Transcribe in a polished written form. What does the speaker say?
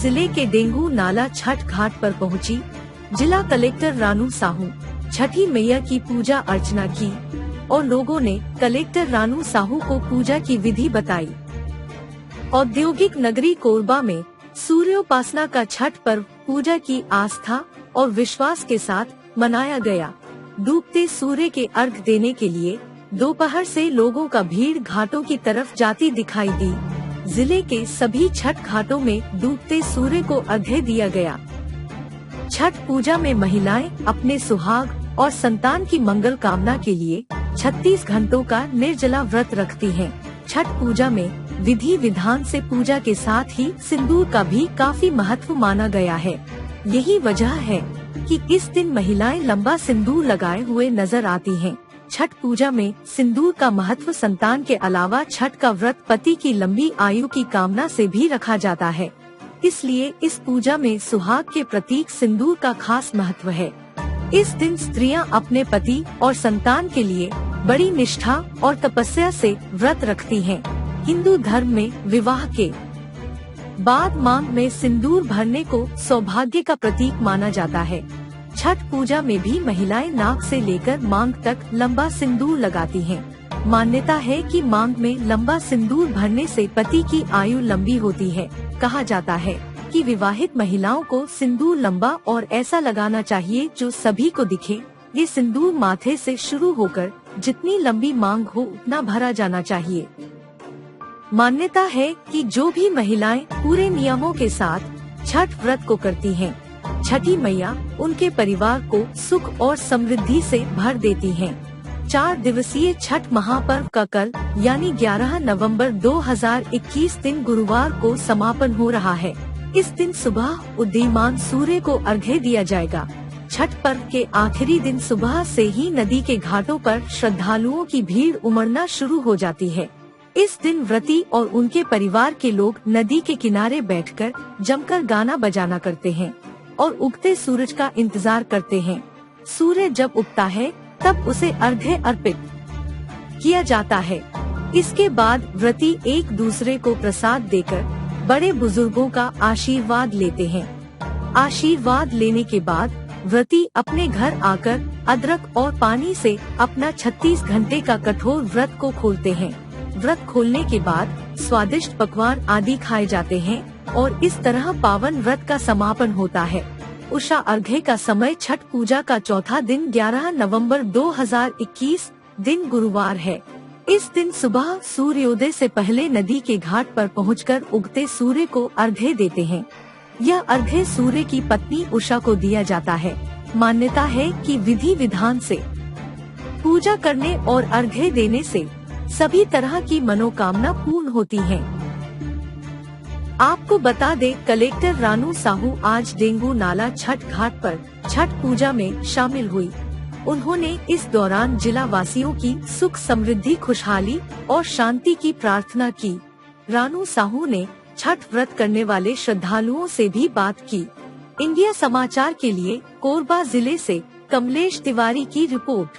जिले के डेंगू नाला छठ घाट पर पहुंची। जिला कलेक्टर रानू साहू छठी मैया की पूजा अर्चना की और लोगों ने कलेक्टर रानू साहू को पूजा की विधि बताई। औद्योगिक नगरी कोरबा में सूर्योपासना का छठ पर्व पूजा की आस्था और विश्वास के साथ मनाया गया। डूबते सूर्य के अर्घ देने के लिए दोपहर से लोगों का भीड़ घाटों की तरफ जाती दिखाई दी। जिले के सभी छठ घाटों में डूबते सूर्य को अर्घ्य दिया गया। छठ पूजा में महिलाएं अपने सुहाग और संतान की मंगल कामना के लिए 36 घंटों का निर्जला व्रत रखती हैं। छठ पूजा में विधि विधान से पूजा के साथ ही सिंदूर का भी काफी महत्व माना गया है। यही वजह है कि इस दिन महिलाएं लंबा सिंदूर लगाए हुए नजर आती हैं। छठ पूजा में सिंदूर का महत्व संतान के अलावा छठ का व्रत पति की लंबी आयु की कामना से भी रखा जाता है। इसलिए इस पूजा में सुहाग के प्रतीक सिंदूर का खास महत्व है। इस दिन स्त्रियां अपने पति और संतान के लिए बड़ी निष्ठा और तपस्या से व्रत रखती हैं। हिंदू धर्म में विवाह के बाद मांग में सिंदूर भरने को सौभाग्य का प्रतीक माना जाता है। छठ पूजा में भी महिलाएं नाक से लेकर मांग तक लंबा सिंदूर लगाती हैं। मान्यता है कि मांग में लंबा सिंदूर भरने से पति की आयु लंबी होती है। कहा जाता है कि विवाहित महिलाओं को सिंदूर लंबा और ऐसा लगाना चाहिए जो सभी को दिखे। ये सिंदूर माथे से शुरू होकर जितनी लंबी मांग हो उतना भरा जाना चाहिए। मान्यता है कि जो भी महिलाएं पूरे नियमों के साथ छठ व्रत को करती हैं, छठी मैया उनके परिवार को सुख और समृद्धि से भर देती हैं। 4 दिवसीय छठ महापर्व का कल यानी 11 नवंबर 2021 दिन गुरुवार को समापन हो रहा है। इस दिन सुबह उदीयमान सूर्य को अर्घ्य दिया जाएगा। छठ पर्व के आखिरी दिन सुबह से ही नदी के घाटों पर श्रद्धालुओं की भीड़ उमड़ना शुरू हो जाती है। इस दिन व्रती और उनके परिवार के लोग नदी के किनारे बैठकर जमकर गाना बजाना करते हैं और उगते सूरज का इंतजार करते हैं। सूर्य जब उगता है तब उसे अर्घ्य अर्पित किया जाता है। इसके बाद व्रती एक दूसरे को प्रसाद देकर बड़े बुजुर्गों का आशीर्वाद लेते हैं। आशीर्वाद लेने के बाद व्रती अपने घर आकर अदरक और पानी से अपना 36 घंटे का कठोर व्रत को खोलते हैं। व्रत खोलने के बाद स्वादिष्ट पकवान आदि खाए जाते हैं और इस तरह पावन व्रत का समापन होता है। उषा अर्घ्य का समय छठ पूजा का चौथा दिन 11 नवंबर 2021 दिन गुरुवार है। इस दिन सुबह सूर्योदय से पहले नदी के घाट पर पहुंचकर उगते सूर्य को अर्घ्य देते हैं। यह अर्घ्य सूर्य की पत्नी उषा को दिया जाता है। मान्यता है कि विधि विधान से पूजा करने और अर्घ्य देने से सभी तरह की मनोकामना पूर्ण होती है। आपको बता दें, कलेक्टर रानू साहू आज डेंगू नाला छठ घाट पर छठ पूजा में शामिल हुई। उन्होंने इस दौरान जिला वासियों की सुख समृद्धि, खुशहाली और शांति की प्रार्थना की। रानू साहू ने छठ व्रत करने वाले श्रद्धालुओं से भी बात की। इंडिया समाचार के लिए कोरबा जिले से कमलेश तिवारी की रिपोर्ट।